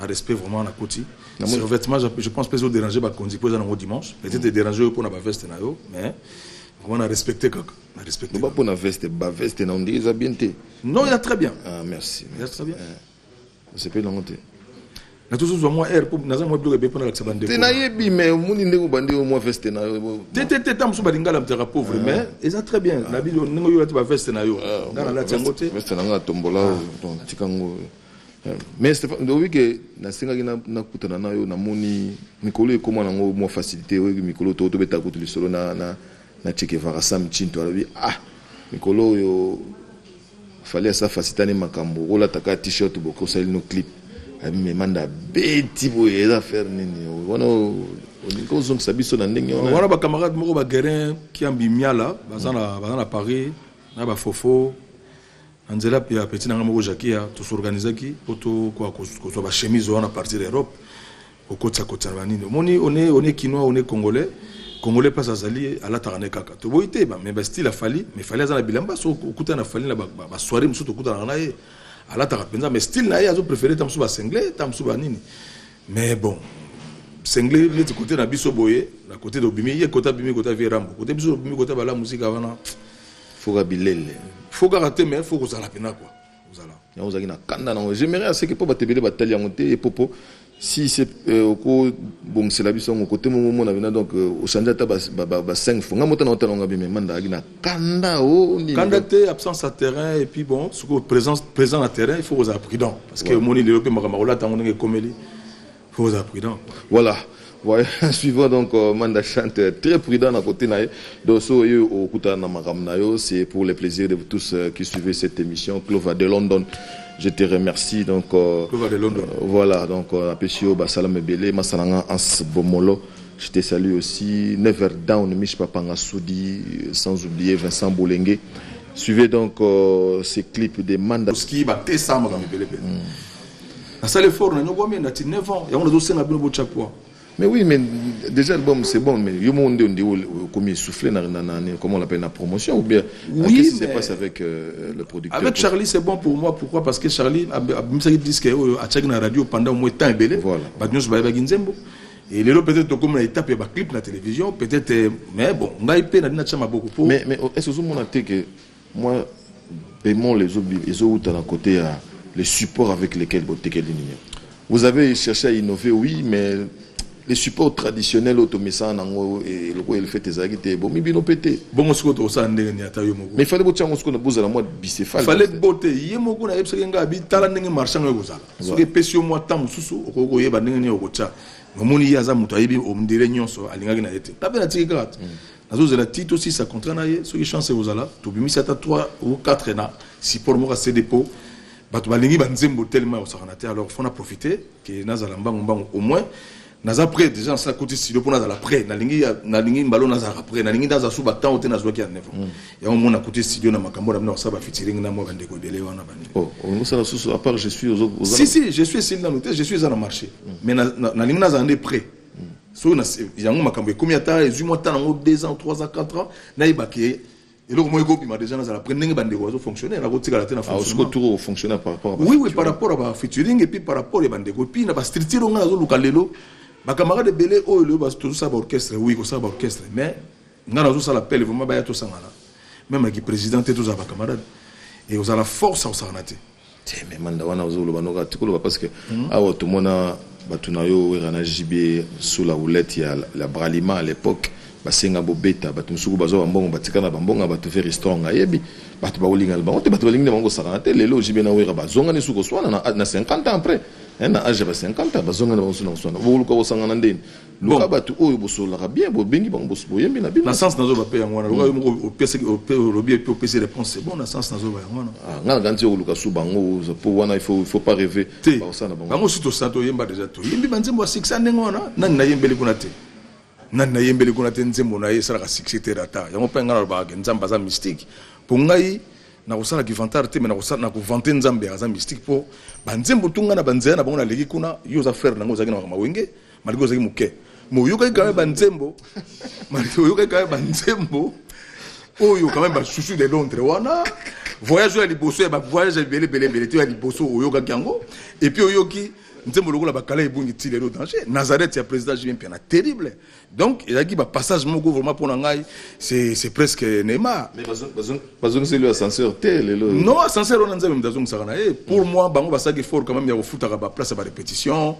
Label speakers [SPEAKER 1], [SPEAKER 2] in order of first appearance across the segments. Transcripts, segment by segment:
[SPEAKER 1] Un respect vraiment à la côté. Sur vêtements, je pense que c'est déranger par conduire pour les dimanche. Peut-être déranger pour la veste, mais on a respecté quoi. On a respecté.
[SPEAKER 2] Pas pour la veste, on dit ils ont bien été.
[SPEAKER 1] Non, il a très bien.
[SPEAKER 2] Ah merci.
[SPEAKER 1] Il a très bien.
[SPEAKER 2] C'est pas l'enté.
[SPEAKER 1] Na tous zo moi air pour naza moi bloquer pour la xabande.
[SPEAKER 2] Te na yebi mais moni ndeko bande au moins veste na yo.
[SPEAKER 1] Te tam so badingala mtera pauvre mais ils ont très bien. Na bi ngo yo ati ba veste na yo. Ngana la tsangote.
[SPEAKER 2] Veste na nga tombola donc tikango. Mais c'est oui que na singa na kutana na yo na moni mikolo ekoma na ngo mo facilité oui mikolo to beta kutu lisolo na cheke vara sam chinto alabi mikolo yo fallait ça faciliter makambo rola taka t-shirt boko sali no clip abi me manda beti boye za faire nini wana oniko zong sabiso na ndenge
[SPEAKER 1] wana ba camarade moko ba guerin qui ambi miala bazana Paris na ba fofo anzela pia petit na moko jakia to s'organiser ki poto quoi ko ba chemise wana partir d'Europe au kotsa banini moni on est quinois on est congolais pas azali ala tarane kaka to boité ba mais style a falli mais fallait za na bilamba so okuta na falli na ba soirée muso to okuta na ye ala tarapenza mais style na ye azo préféré tamso ba singlé tamso ba nini mais bon singlé le côté na biso boye la côté de Obimi ye côté Obimi côté Virambo côté biso Obimi côté ba la musique avant
[SPEAKER 2] faut gabilele
[SPEAKER 1] faut rater mais faut que ça la pena quoi vous allez
[SPEAKER 2] ya ozaki na kanda na j'aimerais assez que po batebele batali yango te et popo si c'est au cours bon c'est la biso au côté moment na donc au chanja ta ba 5 fonga mota na otalonga bi manda na kanda o ni
[SPEAKER 1] kanda te absence à terrain et puis bon ce que présent à terrain il faut aux prudent parce que moni le pe makarola tango ngé komeli faut aux prudent
[SPEAKER 2] voilà. Ouais, suivant donc Manda chante très prudent à côté naïe. Donc so yo au kuta na makamnayo, c'est pour le plaisir de vous tous qui suivez cette émission. Clova de London, je te remercie donc.
[SPEAKER 1] Clova de London.
[SPEAKER 2] Voilà donc Apesio Basalam Belé, Masalanga Ans Bomolo. Je te salue aussi. Never Down, Mich Papanga Soudi, sans oublier Vincent Bolengue. Suivez donc ces clips de Manda.
[SPEAKER 1] Ski ba te sama ga Belé. Na salle fort na nyogomé na ti 9 ans. Ya on a dossé na bino bo chaque fois.
[SPEAKER 2] Mais oui, mais déjà l'album c'est bon, mais il y a un monde comme il soufflait comment on l'appelle la promotion ou bien
[SPEAKER 1] oui,
[SPEAKER 2] qu'est-ce qui se passe avec le producteur?
[SPEAKER 1] Avec Charlie c'est bon pour moi, pourquoi? Parce que Charlie a dit que à chaque radio pendant au moins temps et belé.
[SPEAKER 2] Voilà.
[SPEAKER 1] Et les peut-être comme la étape et ba clip la télévision, peut-être mais bon, on a épé na chama beaucoup.
[SPEAKER 2] Mais est-ce que vous avez que moi paiement les autres à côté les supports avec lesquels vous avez cherché à innover oui, mais les supports traditionnels automisants et le fait des agité bon mibino pété
[SPEAKER 1] bon ce que ça ndenge ni atayo moko
[SPEAKER 2] mais fallait botia ngo boza la moi bicéphale
[SPEAKER 1] fallait boter yemoko na yebse nga bi tala ndenge marchand ngozala so que pesio moi tam susu okoko yeba ndenge ni okocha ngomoni yaza muto ayebi omndire nyonso alingaki na yete tape na tiki carte nazo zela tito si ça contrat na ye so ki chance ozala to bimisa ta 3 ou 4 na si pour moi c'est dépôt bato balingi banzembo tellement au saranate alors faut en profiter que nazala mbango au moins naza près déjà ça côté studio pour naza la près na lingi mbalo naza après na lingi naza suba temps ote nazwa ki à 9 ans ya au moins na côté studio na makambo na bino ça ba featuring na mo bande ko belé wana bande
[SPEAKER 2] oh on ça la sous à part je suis aux
[SPEAKER 1] si je suis ici dans l'hôtel je suis dans le marché mais na lingi naza ande près so na yango makambo combien de temps 18 mois temps 2 ans 3 ans 4 ans na ibaki et donc moi je suis déjà dans la première bande de fonctionner la route la tena
[SPEAKER 2] fonctionner tout fonctionner par rapport
[SPEAKER 1] oui par rapport à featuring et puis par rapport les bandes de copines na ba streetiro nga zo lukalelo ma camarade belé oh le bas tout ça ba orchestre oui ko ça ba orchestre mais nga na zo ça l'appelle vraiment ba ya to sangana même qui président tout ça ba camarade et vous a la force au sanate
[SPEAKER 2] mais manda wana zo lo banoka tikolo parce que awa tout mona batunayo rana JB sous la houlette ya la Bralima à l'époque basenga bobeta batu musuku bazo mbongo batikana bambonga batu faire restaurant yebi batu ba olinga ba ote batu balinga bango sanate lelo JB na wera bazonga ni suko swana na 50 ans après na âge ba 50 ans bazonga na bonso swana boluka bosanga na ndeni luka batu oyo bosola bien bo bengi bango boso boyembi na bino
[SPEAKER 1] na sens nazo ba pe ngwana luka au PC au lobby au PC réponse c'est bon na sens nazo ba ngwana
[SPEAKER 2] ngana ganti o luka su bango pour wana il faut pas rêver
[SPEAKER 1] ba osana bango suto sato yemba déjà to yembi banzembo 600 ngwana nani na yembeli kuna te nani na yembeli kuna te nzembo na yesala ka succès data yango pe ngana ba nzamba za mystique pour ngai na kusala kivantar te na kusala na kuvante nzambe za mystique po banzembo tunga na banzea na bango na leki kuna yo za frère nango za kina mawenge maligo za muke mo yo kai ka banzembo maligo yo kai ka banzembo oyo quand même ba chouchou de Londres wana voyage à liboso ba voyage belé tu à liboso oyo ka kango et puis oyo ki nzembo lokola bakala ebungi ti lelo danger Nazareth ya président JB Mpiana terrible donc il a dit passage moko vraiment pour ngai c'est presque Neymar
[SPEAKER 2] mais bazong c'est le ascenseur tel
[SPEAKER 1] non ascenseur on nzembo mdazong sakana pour moi bango basaki fort quand même ya kofuta ba place ba répétition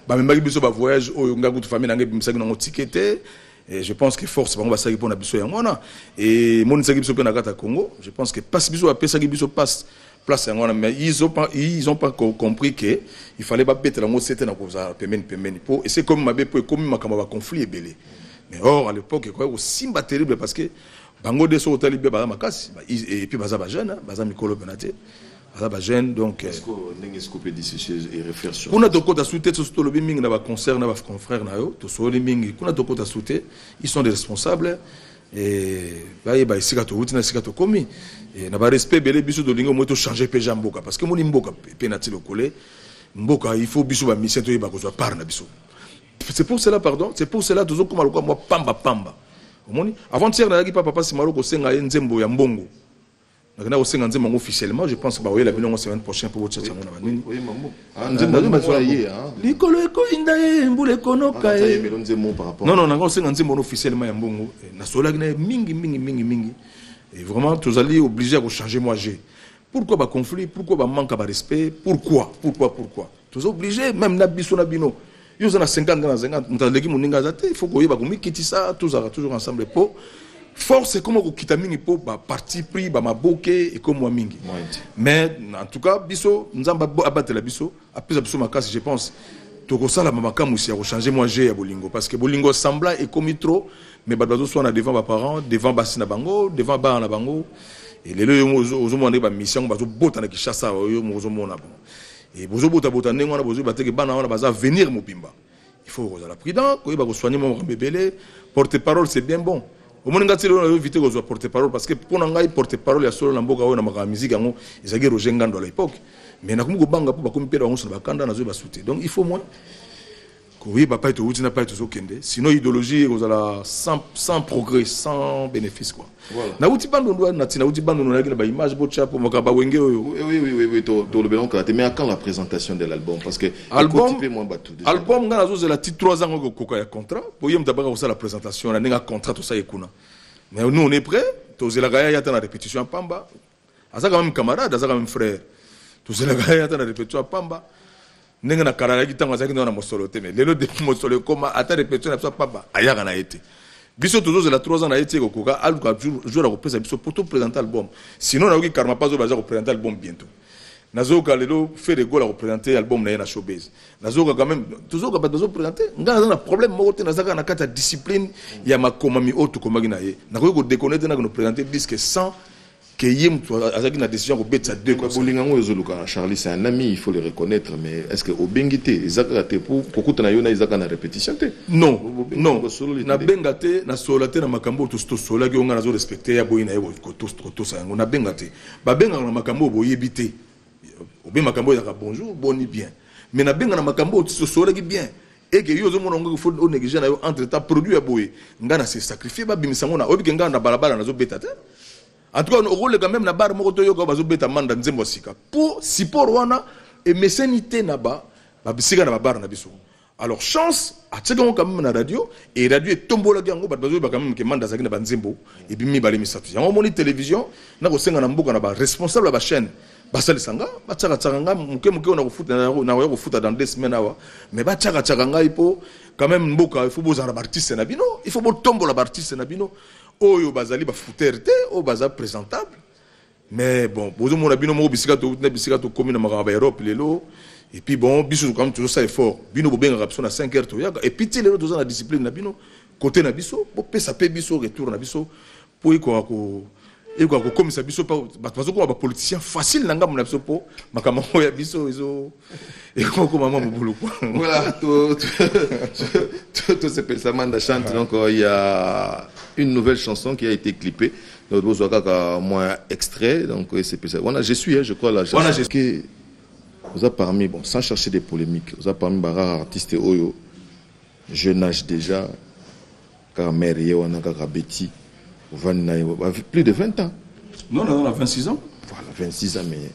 [SPEAKER 1] ba memba biso ba voyage oyo ngaku tu famille ngai bimsaki nango ticket. Et je pense que force bango basaki pour na biso ya ngona et mon saki biso pe na kata Congo je pense que passe biso a pesaki biso passe place ya ngona mais ils ont pas compris que il fallait pas mettre la mot c'était na koza pemeni pour et c'est comme mabe pour comme makamba ba conflit ebelé mais or à l'époque quoi aussi terrible parce que bango de so hôtel be ba makasi et puis baza ba jeune baza mikolo penate baza ba jeune donc
[SPEAKER 2] est-ce que ndenge scope d'ici et réflexion
[SPEAKER 1] kuna doko ta souté to lobi mingi na ba concert na ba confrères na yo to so li mingi kuna doko ta souté ils sont des responsables et ba isika to utina isika to komi et na ba respect belé biso do lingo moto changer pe jamboka parce que moni mboka penati le collé mboka il faut biso ba mission to ba ko zo par na biso c'est pour cela pardon c'est pour cela toujours comme aloko moi pamba omoni avant-hier na yaki papa si maloko senga nzembo ya mbongo na ko senga nzembo officiellement je pense que ba oyela bino la semaine prochaine pour votre chanson na banini
[SPEAKER 2] oui maman nzembo na ye
[SPEAKER 1] likolo eko inda ye mbule konoka
[SPEAKER 2] e nzembo par rapport
[SPEAKER 1] non na ko senga nzembo officiellement ya mbongo na sola na mingi et vraiment tous allez obligé à changer moi j'ai pourquoi ba conflit pourquoi ba manque de respect pourquoi tous obligés même na biso na bino yo za na 50 na 50 mutaleki muninga zate il faut ko yeba ko mikiti ça tous toujours ensemble pour force comme ko kitamingi po ba parti pris ba maboke et comme moi mingi mais en tout cas biso nzamba abatela biso apesa biso makasi je pense to ko sala mamakamou si a changer moi j'ai ya bolingo parce que bolingo semblant et comme trop mais ba dozo soit na devant ba parents devant basina bango devant ba na bango et lelo yo ozo mona ba mission ba zo bota na kishasa yo mozo mona bon et bozo bota ndenge wana bozo bateke bana wana baza venir mobimba il faut que la prudent ko ba ko soigner mon bébélé porte-parole c'est bien bon au moins ngati lelo éviter ko zo porte-parole parce que pour ngai porte-parole ya solo na mboka oyo na maka musique yango ezaki Roger Ngando à l'époque mais na ko banga po ba ko mpela wango so ba kanda na zo ba souté donc il faut moins oui papa et tout n'a pas tout kende sinon idéologie aux la sans progrès sans bénéfice quoi na uti bando na tina uti bando na ba image bo chapo makaba wenge
[SPEAKER 2] oui to le blanc mais quand la présentation de l'album parce que
[SPEAKER 1] album ngana zo la titre 3 ans ko ya contrat pour yem tabaka ko la présentation na nga contrat tout ça ekuna mais nous on est prêt to zela gaya ya ta répétition pamba azaka même camarade azaka même frère to zela gaya ya ta répétition pamba ndenge na karala kitango azaki na mosolo te mais lelo de mosolo koma ata répétition na papa ayaka na été biso toujours la 3 ans na été kokoka alka jour à représenter biso pour tout présenter album sinon na oki karma pas baza représenter album bientôt nazoka lelo fait de gola représenter album na showbiz nazoka quand même toujours ka bazo présenter ngana na problème moko te nazaka na kata discipline ya makomami auto komaki na ye na ko déconnecter na ko présenter disque sans que yem azaki na décision ko betsa deux
[SPEAKER 2] quoi bolingango ezoluka Charlie c'est un ami il faut le reconnaître mais est-ce que obengite ezaka te pour kokuta na yona ezaka na répétition te
[SPEAKER 1] non na bengate na solate na makambo to sola ki onga na zo respecter ya boyina yebo to sa yango na bengate ba benga na makambo boyebite obe makambo ya bonjour boni bien mais na benga na makambo to sola ki bien et que yo zo mona ngo faut négliger na yo entre temps produit ya boye ngana se sacrifier ba bimisango na obi ngana na balabala na zo betata. En tout cas, on rôle quand même na bar moko to yo ko bazo beta manda nzembo sika. Pour support wana et mécénité na ba bisika na bar na biso. Alors chance a tseka quand même na radio et radio est tombola gango bazo ba quand même ke manda zakina ba nzembo et bimi ba lemisatu. Yango moni télévision na ko senga na mboka na ba responsable ba chaîne. Basali sanga ba tsaka tsaka nga muke on a futa na ko futa dans 2 semaines awa mais ba tsaka tsaka nga ipo quand même mboka il faut bozala ba artiste na bino il faut bo tombola ba artiste na bino oyo bazali ba futerté o baza présentable mais bon bozo mona bino mo bisika to commune na Europe lelo et puis bon biso quand même toujours ça effort bino bo benga rapso na 5 heures to yaga et puis lelo toza na discipline na bino côté na biso bo pesa pe biso retour na biso po iko et quoi comme ça biso pas parce que ba politicien facile nanga mon biso po makama ya biso izo et comment maman mo boulot quoi
[SPEAKER 2] voilà tout ce que ça manda chante donc il y a une nouvelle chanson qui a été clippée donc vous avez moins extrait donc c'est ça voilà je crois la chanson que vous a parmi bon sans chercher des polémiques vous a parmi bara artiste oyo jeune âge déjà car mère yona ka Betty plus de 20 ans.
[SPEAKER 1] Non, 26 ans.
[SPEAKER 2] Voilà, 26 ans, mais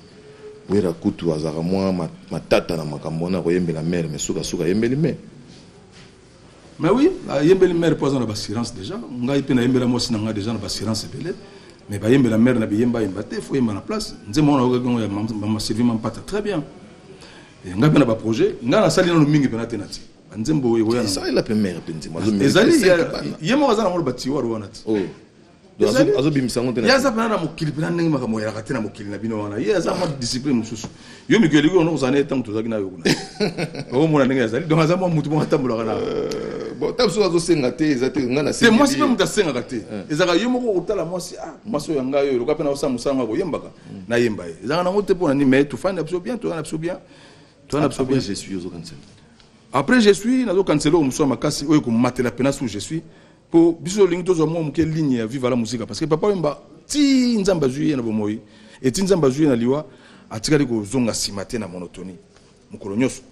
[SPEAKER 2] wera kutu azaka mwa matata na makambo na koyembela mère mais suka yembeli mère.
[SPEAKER 1] Mais oui, yembeli mère pas dans l'assurance déjà. Ngai pe na yembela mo sina nga déjà na assurance belé. Mais ba yembela mère na biyemba yembate faut yemba na place. Nzemo na ogagongo ya mama servi mampata très bien. Ngai pe na ba projet, ngai na sali na mingi pe na tenati. Nzembo yoya na.
[SPEAKER 2] Ça il a pe mère pe nzemo.
[SPEAKER 1] Ezali yemo wazana mo bati waru wanati.
[SPEAKER 2] Oh. Azo bimisango tena.
[SPEAKER 1] Ya za pe na mokili pe na ndenge makamo ya katena mokili na bino wana. Ya za ma discipline mususu. Yo mikeli ko no zane tant tozaki na yo kuna. Ko mona ndenge ezali. Donc aza mo mutu mo tambola kana.
[SPEAKER 2] Bon, tu as besoin de senga te,
[SPEAKER 1] c'est moi si même ta senga te. Ezaka yo moko otala moi si maso yanga yo loka pena osa musanga ko yembaka na yemba. Ezaka na ngote pona ni mais tu fais bien, tu en absorbe bien. Tu en absorbe bien.
[SPEAKER 2] Je suis au cancel.
[SPEAKER 1] Après je suis nazo cancelo muso makasi oyo ko matela pena sous je suis pour biso lingto zo mo mke ligne ya viva la musique parce que papa yemba ti nzamba juye na bomoyi et ti nzamba juye na liwa atikali ko zonga simate na monotonie mukolo nyoso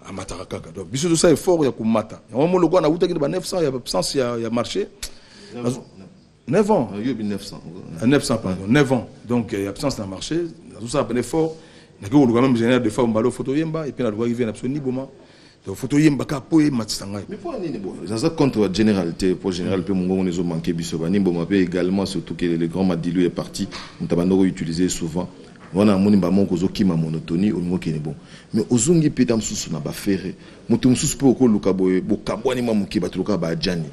[SPEAKER 1] amataka kaka donc biso ça effort ya kumata ya mo lokwa na utaki ba 900 ya absence ya marché 9 ans
[SPEAKER 2] yo bi 900
[SPEAKER 1] 900 pardon 9 ans donc il y a absence dans le marché tout ça un effort na ko lokwa même général de forme balo photo yemba et puis na lokwa qui vient absolument ni boma donc photo yemba ka po e matsanga
[SPEAKER 2] mais pour nini bon ça contre la généralité pour général pe mongo nezo manquer biso ba ni boma pe également surtout que le grand Madilu est parti on tabando utiliser souvent wana moni ba monko zokima monotonie au mongo kene bon mais ozungi peta msusu na ba ferre mutu msusu pe ko luka boye bokabwani ma muki batuluka ba jani.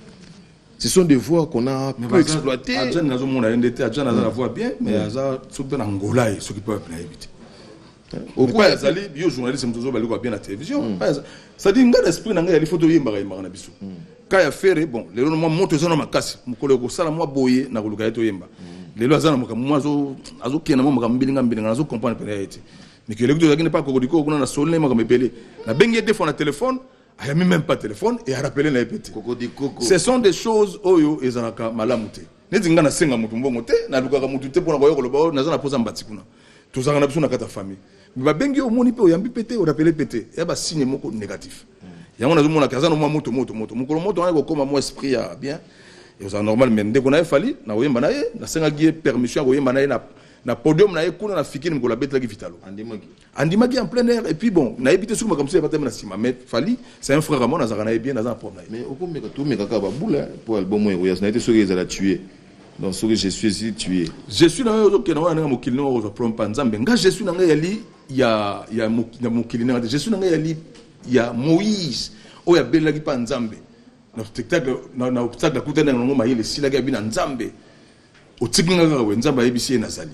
[SPEAKER 2] Ce sont des voies qu'on a peu exploitées.
[SPEAKER 1] Adjan nazo mona ndete adjan nazo la voix bien mais aza sope na ngola et ce qui peut na éviter. Au quoi azali bio journaliste mtozo bali ko bien na télévision. Ça dit nga esprit na nga ya photo yemba ka na biso. Ka ya ferre bon lelo mo moto zona makasi mukolo ko sala mo boye na ko luka yeto yemba. Lelo azana mo kamwa azo kena mo mbilinga nazo comprendre pena yete. Mais que les gens ne pas Cocodico, on a sonné, on a appelé. La bengue téléphone à téléphone, il n'y a même pas de téléphone et a rappelé la répété. Ce sont des choses oyo et zanaka malamute. Ne dinga na senga mutumbo mote, na luka mutute pour envoyer le bord, na zana posa mbatikuna. Tout ça on a besoin na kata famille. Mais bengue au moni pe o yambi pété, o rappelé pété. Il y a ba signe moko négatif. Il y a on a zo mona kaza no moto. Mukolo moto on a comme mon esprit a bien. Et ça normal même dès qu'on a fallu na oyemba na ye, na senga gi permission ko yemba na ye na podium na ekuna na fikini mkola bête la vitalo andimaki en plein air et puis bon na habité sur comme ça pas tellement sima mais Fally c'est un frère à moi na zakana bien na problème
[SPEAKER 2] mais oko meka tout meka ka ba boula pour album yo na été sûr qu'ils allaient tuer donc ce que je suis ici tué
[SPEAKER 1] je suis dans yo ke na wana mokili no zo prompa nzambe nga je suis na yali ya mokili na je suis na yali ya Moïse o ya belaki pa nzambe na spectacle na obstacle kutana ngoma ile sila ga bina nzambe o tikinga ka we nzambe yebisi na zali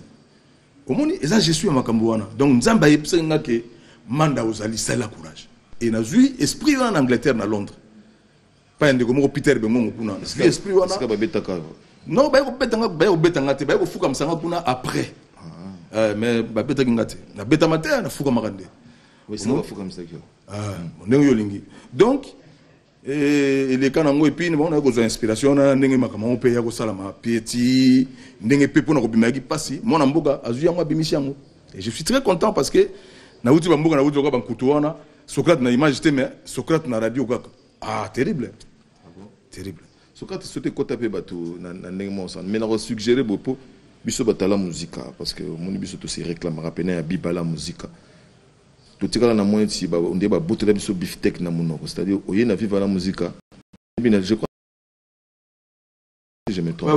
[SPEAKER 1] omoni eza je suis makambo wana donc nzamba yebsenga ke manda ozali sala courage et na zui esprit en Angleterre na Londres pas ndeko moko Peter Bengongo kuna esprit wana
[SPEAKER 2] ska ba betaka
[SPEAKER 1] non ba ko betanga te ba ko fuka msanga kuna après mais ba betaki ngate na beta matin na fuka makande
[SPEAKER 2] oui ça va fuka msaki
[SPEAKER 1] ndenge yo lingi donc et les kanango et puis on a besoin d'inspiration na ndenge makama pe ya ko sala ma pieti ndenge pe pona ko bimaki pasi mona mboka azuya mwa bimisi yango et je suis très content parce que na uti ba mboka na uti ko ba nkutu wana Socrate na image te mais Socrate na radio kaka terrible terrible
[SPEAKER 2] Socrate sote kota pe batu na ndenge mo sa mais na ko suggérer bopo biso batala musique parce que mon biso to se réclame rapena ya bibala musique tout tika na moyen si ba onde ba botela biso beefsteak na monoko c'est-à-dire oye na viva la musique je crois je me trompe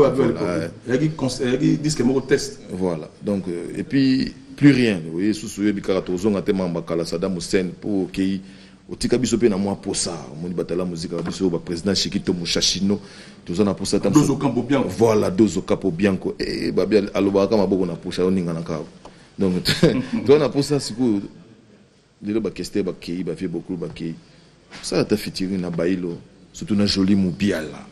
[SPEAKER 1] il disque mo test
[SPEAKER 2] voilà donc et puis plus rien vous voyez sous souye bikara tozonga te mamba kala Saddam Hussein pour ki otika biso pe na mwa posa moni batala musique biso ba président Chikito Mushashino tozona posa tam
[SPEAKER 1] Dozo Campo Bianco
[SPEAKER 2] voilà Dozo Campo Bianco et babia aloba kama boko na posa oninga na ka donc tozona posa siku lelo ba keste ba kei ba fait beaucoup ba kei ça ta fitiri na bailo surtout na joli mubiala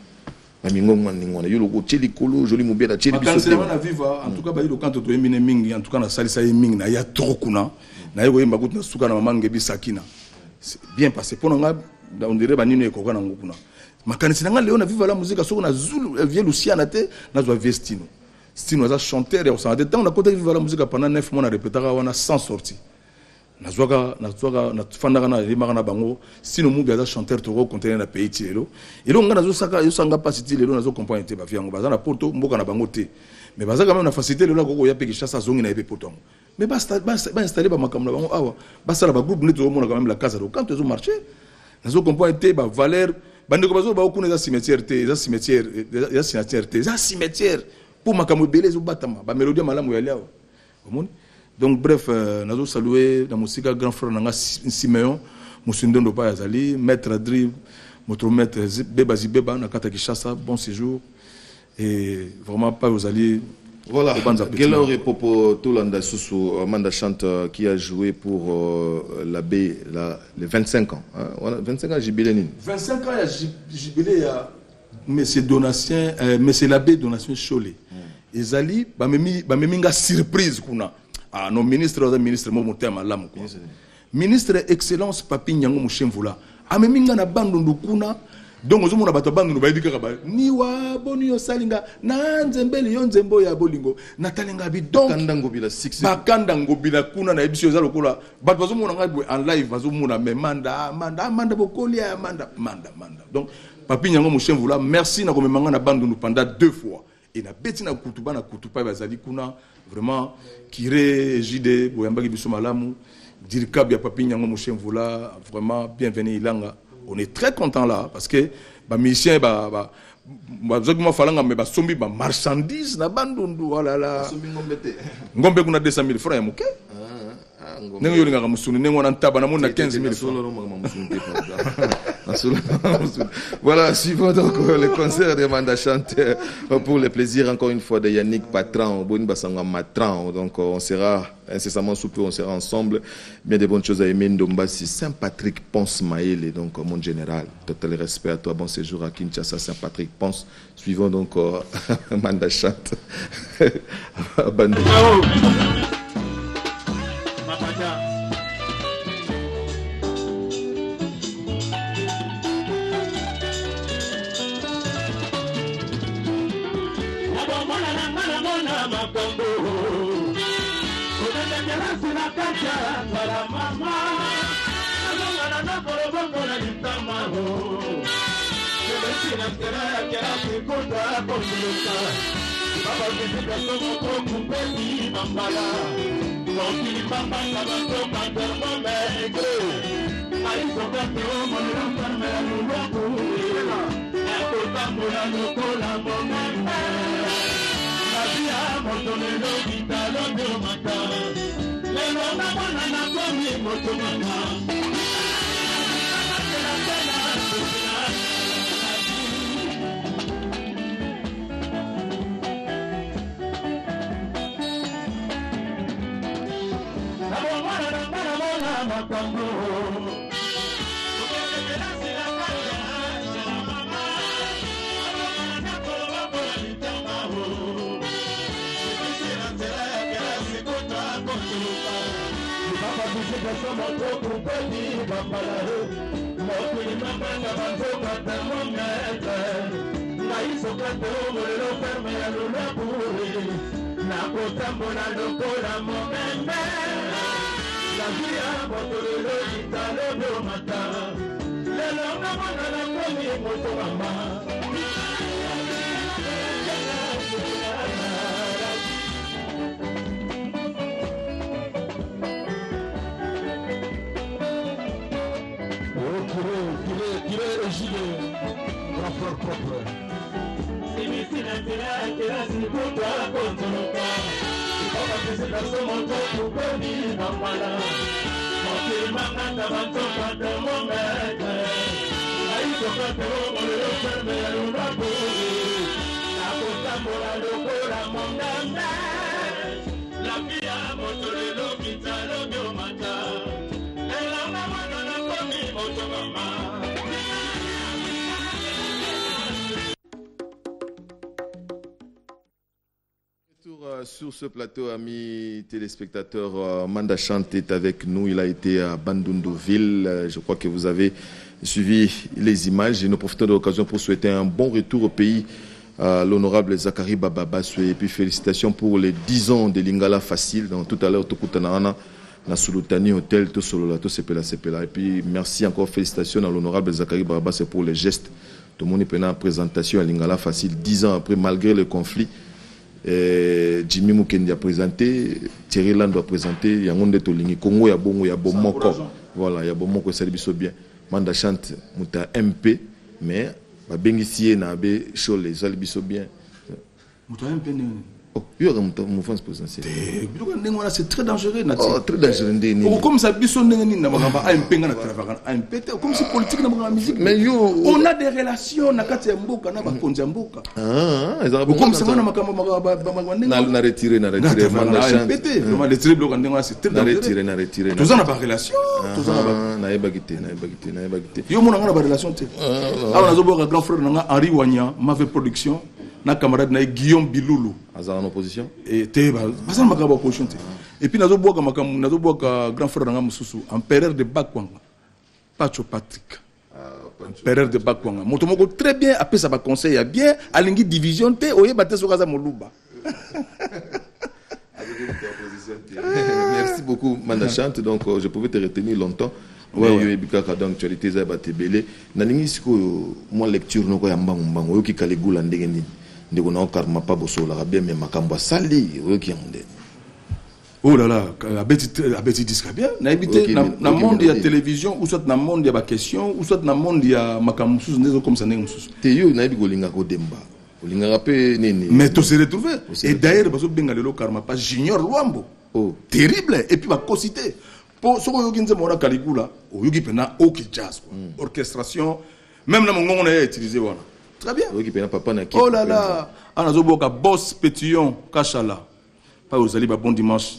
[SPEAKER 2] ba mingo ngwana yolo ko tcheli kolo joli mubiala tcheli
[SPEAKER 1] biso c'est na viva en tout cas bailo quand to yemine mingi en tout cas na salisa mingi na ya trop kuna na yego yemba kutu na suka na mamange bisakina c'est bien passé pour nga on dirait ba nino ekoko na ngukuna makanisi nga leo na viva la musique soko na Zulu vie Luciana te na zo vestino stino za chanteur et on s'en temps on a côté viva la musique pendant 9 mois na répétera wana sans sortie na fandaka na limaka na bango sino mubi aza chanteur toko contenir na pays ti lelo elo nga nazo saka yo sanga pasi ti lelo nazo comprendre te ba fiango baza na poto mboka na bango te mais baza quand même na facilité lelo koko ya pe Kinshasa zongi na ebe poto mais installer ba makamla bango awa basala ba groupe neto mona quand même la casa quand ils ont marché nazo comprendre te ba valeur bandeko bazo ba okuna za cimetière te za cimetière pour makambo belé zo batama ba mélodie malamu ya liawa omoni donc bref nazo saluer na musika grand frère nanga Simeon Musundondo pa yazali maître Adri notre maître Beba Zibeba na kata Kishasa bon séjour et vraiment pas aux alliés.
[SPEAKER 2] Voilà, Gelor et Popo Tolanda Soussou, Amanda Chante qui a joué pour l'abbé les 25 ans. Hein? 25 ans, jubilé.
[SPEAKER 1] 25 ans, jubilé, mais c'est Donatien, mais c'est l'abbé Donatien Cholet. Et Zali, bah surprise kuna. Ah non, ministre Momotem Alam. Ministre Excellence Papi Nyango Mouchemvoula. Ah mais minga na bandu kuna. Donc aux hommes bato bandu ba edika ba ni wa boni yo salinga na nzembeli yo nzembo ya bolingo na talinga bi donc
[SPEAKER 2] kandango bila 6
[SPEAKER 1] bakandango bila kuna na ebisio za lokola bato bazo mona ngai en live bazo mona me manda bokolia manda donc Papi Nyango Mouchemvoula merci na komemanga na bandu pendant 2 fois et na beti na kutupa bazali kuna vraiment kire JD boyambaki biso malamu dirika ya Papi Nyango Mouchemvoula vraiment bienvenue ilanga. On est très content là parce que les musiciens sombi marchandises na bandundu voilà là ngombe kuna 200 000 francs ya muke nengo yolinga ka musuni nengo na ntaba na mona 15 000 francs.
[SPEAKER 2] Voilà, suivons donc le concert de Manda Chante pour le plaisir encore une fois de Yannick Patran, Boni Basanga Matran. Donc on sera incessamment sous peu, on sera ensemble. Bien des bonnes choses à aimer. Ndombasi, Saint-Patrick Ponce Maël, donc mon général. Total respect à toi, bon séjour à Kinshasa, Saint-Patrick Ponce. Suivons donc Manda Chante. Bandit. Sur ce plateau, amis téléspectateurs, Manda Chante est avec nous. Il a été à Bandundu-Ville. Je crois que vous avez suivi les images et nous profitons de l'occasion pour souhaiter un bon retour au pays à l'honorable Zakari Bababaswe. Et puis félicitations pour les 10 ans de Lingala Facile. Donc, tout à l'heure, Tokutanana, na Sulutani Hotel, tout solo, tout sepela. Et puis merci encore, félicitations à l'honorable Zakari Bababaswe pour les gestes. Tout le monde est prenant en présentation à Lingala Facile 10 ans après, malgré le conflit. Jimmy Mukendi a présenté, Thierry Land doit présenter, Yangonde Tolingi, Congo, ya bongo, ya bomoko. Voilà, ya bomoko, ça biso bien. Manda chante, muta MP, mais, ba bengisie na be, chole, ça biso bien.
[SPEAKER 1] Muta MP ne.
[SPEAKER 2] Oh, il y a mon France présidentiel.
[SPEAKER 1] C'est très dangereux.
[SPEAKER 2] Oh, très dangereux.
[SPEAKER 1] Comme ça, comme c'est politique dans la musique. Mais on a des relations, on a des relations. Comme ça, on a retiré. Tout ça, on a pas relation. On a relation. On a grand frère Henri Wanya, Mavé Production. Na camarade na Guillaume Biloulou
[SPEAKER 2] en opposition
[SPEAKER 1] et te bazana makaba opposition te et puis nazo boka makam nazo boka grand frère nga mususu empereur de Bakwanga Pacho Patrick empereur de Bakwanga moto moko très bien après ça va conseil a bien alingi division te oyeba te sokaza moluba.
[SPEAKER 2] Merci beaucoup Manda Chante, donc je pouvais te retenir longtemps. Ouais. D'actualité za batebele na lingi siko moi lecture noko ya mbangu yoki kalegula ndenge nini ndeko na karma pa bosola bien mais makambo sali yoki yamde.
[SPEAKER 1] Oh là là, abeti disque bien na éviter na monde ya télévision ou soit na monde ya ba question ou soit na monde ya makambo sous ndezo comme ça ndenge sous
[SPEAKER 2] te yo na bigo linga ko demba linga rapé nini
[SPEAKER 1] mais to se retrouver et d'ailleurs baso benga lelo karma pa junior Luambo terrible et puis ba cosité pour ce que vous avez Caligula, vous avez aucun jazz, orchestration, même la mongon on a utilisé voilà. Très bien. Oh là là, on a zoboka boss pétillon, kachala. Pas aux alibas bon dimanche.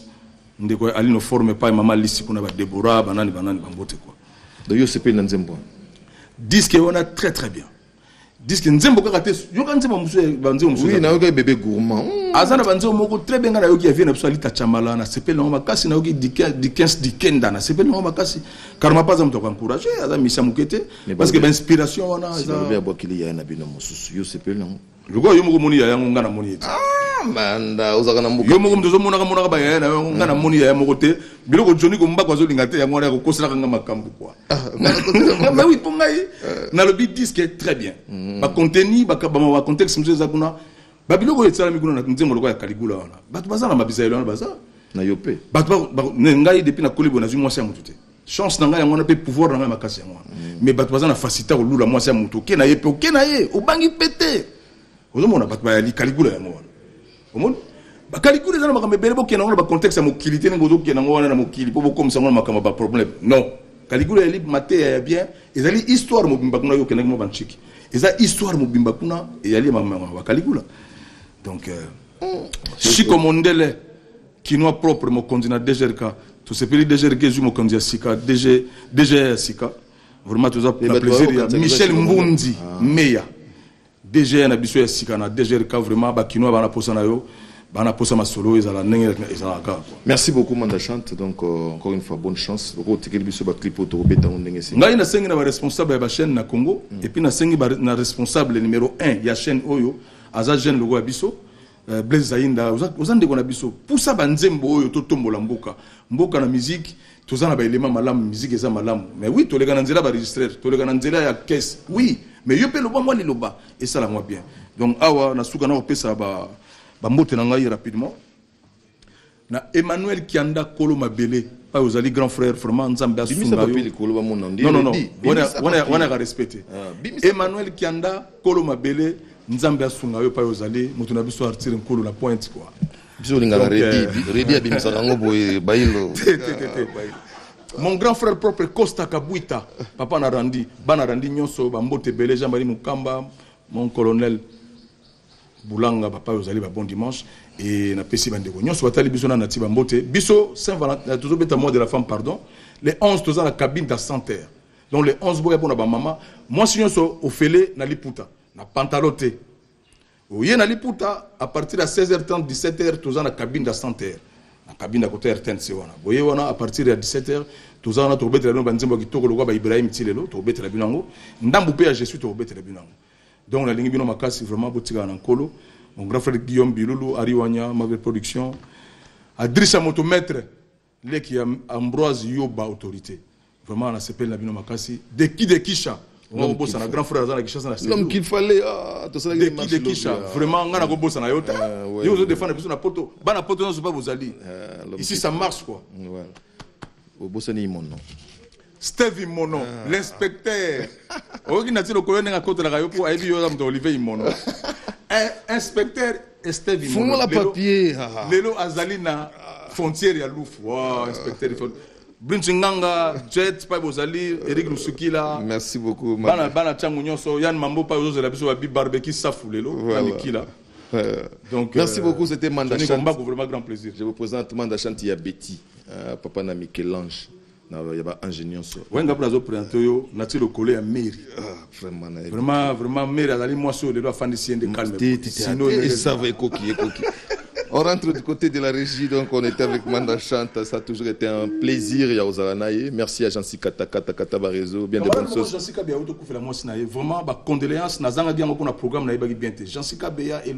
[SPEAKER 1] On dit quoi, Aline forme pas maman lissi pour n'avoir Déborah, banane bambote quoi.
[SPEAKER 2] D'ailleurs c'est pas une nzembo.
[SPEAKER 1] Disque on a très très bien. Disque nzembo karaté, yo kan nzembo musu banze musu.
[SPEAKER 2] Oui, na yo bébé gourmand.
[SPEAKER 1] Azana banze moko très bien na yo ki vient na biso alita chamala na sepel na makasi na yo ki dikenda na sepel na makasi. Karma pas am to encourager, aza misa mukete parce que inspiration wana
[SPEAKER 2] ça va bien qu'il y a na bino musu. Yo sepel na.
[SPEAKER 1] Lugo yo moko moni ya yango ngana moni.
[SPEAKER 2] Manda ozaka na mbuka.
[SPEAKER 1] Yo moko mdozo mona ba ya na ngana moni ya moko te. Biloko joni ko mbakwa zo lingate yango na ko kosela kanga makambu quoi. Mais oui pour ngai na le beat disque très bien. Ba contenu ba contexte mzo za kuna. Ba biloko etsala mikuna na nzembo lokwa ya Caligula wana. Batu bazana mabisaelo wana baza.
[SPEAKER 2] Na yope.
[SPEAKER 1] Batu ngai depuis na kolibo na zu mwasi ya mutu te. Chance na ngai yango na pe pouvoir na ngai makasi yango. Mais batu bazana faciliter ko lula mwasi ya mutu. Ke na ye pe ke na ye obangi pété. Ozomona batu ba li Caligula yango wana. Omoni ba Caligula zana makambe bele bo kena ngona ba contexte ya mokilité ngozo kena ngona na mokili po comme ça ngona makamba ba problème. Non. Caligula eli maté ya bien. Ezali histoire mobimba kuna yo kena mo banchiki. Eza histoire mobimba kuna yali mama ba Caligula. Donc Chico Mondele qui nous propre mon candidat DGRK tout ce pays DGRK je mon candidat Sika DG Sika vraiment tout ça pour plaisir Michel Mbundi Meya DG na biso ya Sika na DGRK vraiment ba qui nous ba na posa na yo ba na posa ma solo ezala ndenge ezala ka.
[SPEAKER 2] Merci beaucoup Manda Chante, donc encore une fois bonne chance ko tikeli biso ba clip auto beta ndenge si
[SPEAKER 1] ngai na sengi na ba responsable ya ba chaîne na Congo et puis na sengi na responsable numéro 1 ya chaîne oyo aza jeune logo abiso Blaise Zainda ozande kona biso poussa banzembo oyo to tombola mboka na musique tozana ba élément malamu musique eza malamu mais oui to lega na nzela ba registrer to lega na nzela ya caisse oui mais yo pe lo bangwa liloba et ça la moi bien donc awa na suka na opesa ba mbote na ngai rapidement na Emmanuel Kianda Kolo Mabele pas ozali grand frère vraiment nzambe asunga yo non on a respecté Emmanuel Kianda Kolo Mabele nzambe asunga yo pa ozali mutu na biso artir nkolo la pointe quoi
[SPEAKER 2] biso linga redi abimisa ngo boye bailo
[SPEAKER 1] mon grand frère propre Costa Kabuita papa na randi bana randi nyonso ba mbote belé Jean-Marie Mukamba mon colonel Boulanga papa ozali ba bon dimanche et na pesi bandeko nyonso batali biso na nati ba mbote biso Saint-Valentin toujours beta mois de la femme pardon les 11 toza la cabine de santerre donc les 11 boya pona ba maman moi si nyonso ofele na liputa na pantalote oye na liputa à partir de 16h30 17h tous en cabine de santé na cabine à côté RTNC wana boye wana à partir de 17h tous en to betre no banzembo kitoko lokwa ba Ibrahim Tilelo to betre binango ndambu pe je suis to betre binango donc la ligne bino makasi vraiment botika na nkolo mon grand frère Guillaume Biloulou Ariwanya Mavel Production Adrissa Motomètre les qui Ambroise Yoba autorité vraiment on s'appelle na bino makasi de Kisha on bosse na grand frère dans la Kinshasa na
[SPEAKER 2] l'homme qu'il fallait tout ça
[SPEAKER 1] de Kisha vraiment ngana ko bosse na yo ta yo vous défendre plus na poto bana poto non pas vous allez ici ça marche quoi
[SPEAKER 2] voilà au bosse ni mon nom
[SPEAKER 1] Steve Imono l'inspecteur oki na tilo ko nga kote la yo pour aider yo am Olivier Imono inspecteur Steve Imono
[SPEAKER 2] font la papier
[SPEAKER 1] lelo azali na frontière ya Lufu wow inspecteur Brinchinganga, Jet, pas Bozali, Eric Lusukila.
[SPEAKER 2] Merci beaucoup.
[SPEAKER 1] Bana Changunyoso, Yann Mambo, pas aux autres, barbecue, Safoulelo, Nikila.
[SPEAKER 2] Donc, merci beaucoup, c'était Manda Chanti.
[SPEAKER 1] C'est un vraiment grand plaisir.
[SPEAKER 2] Je vous présente Manda Chanti à Betty, papa na Michel-Ange. Il y a un ingénieur.
[SPEAKER 1] Oui, on a présenté le collègue à Mairie. Vraiment, Mairie, à la limite, moi, je dois faire des signes de calme.
[SPEAKER 2] Sinon, il savait coquille. On rentre du côté de la régie, donc on était avec Manda Chante. Ça a toujours été un plaisir. Merci à Jansi Kata Barezo. Bien de bonnes choses.
[SPEAKER 1] Jansi Kabea, vraiment, condoléances. Nazanga, bien, on a un programme, bien. Jansi Kabea et